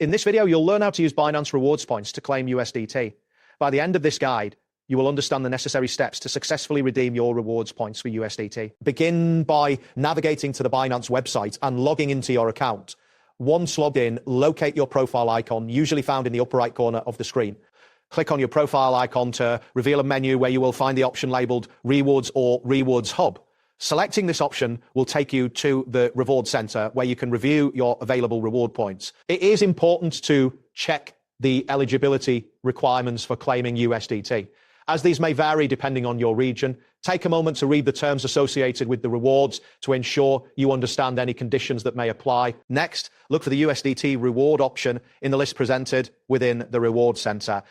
In this video, you'll learn how to use Binance Rewards Points to claim USDT. By the end of this guide, you will understand the necessary steps to successfully redeem your rewards points for USDT. Begin by navigating to the Binance website and logging into your account. Once logged in, locate your profile icon, usually found in the upper right corner of the screen. Click on your profile icon to reveal a menu where you will find the option labeled Rewards or Rewards Hub. Selecting this option will take you to the Reward Center where you can review your available reward points. It is important to check the eligibility requirements for claiming USDT. As these may vary depending on your region, take a moment to read the terms associated with the rewards to ensure you understand any conditions that may apply. Next, look for the USDT reward option in the list presented within the Reward Center.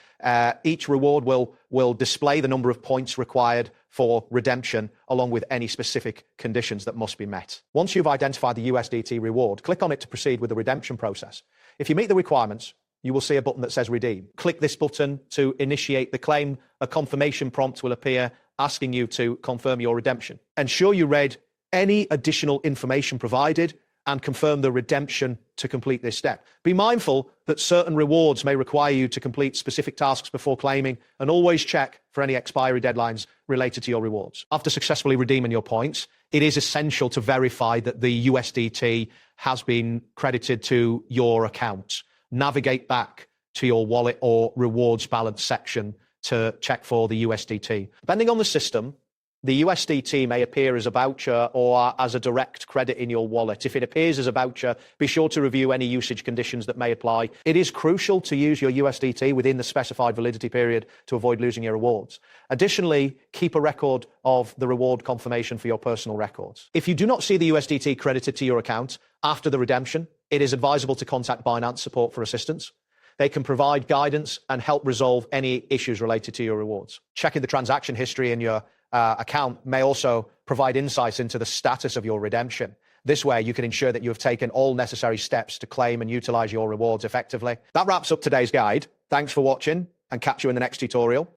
Each reward will display the number of points required for redemption, along with any specific conditions that must be met. Once you've identified the USDT reward, click on it to proceed with the redemption process. If you meet the requirements, you will see a button that says Redeem. Click this button to initiate the claim. A confirmation prompt will appear asking you to confirm your redemption. Ensure you read any additional information provided and confirm the redemption to complete this step. Be mindful that certain rewards may require you to complete specific tasks before claiming, and always check for any expiry deadlines related to your rewards. After successfully redeeming your points, it is essential to verify that the USDT has been credited to your account. Navigate back to your wallet or rewards balance section to check for the USDT. Depending on the system, the USDT may appear as a voucher or as a direct credit in your wallet. If it appears as a voucher, be sure to review any usage conditions that may apply. It is crucial to use your USDT within the specified validity period to avoid losing your rewards. Additionally, keep a record of the reward confirmation for your personal records. If you do not see the USDT credited to your account after the redemption, it is advisable to contact Binance support for assistance. They can provide guidance and help resolve any issues related to your rewards. Checking the transaction history in your account may also provide insights into the status of your redemption. This way, you can ensure that you have taken all necessary steps to claim and utilize your rewards effectively. That wraps up today's guide. Thanks for watching, and catch you in the next tutorial.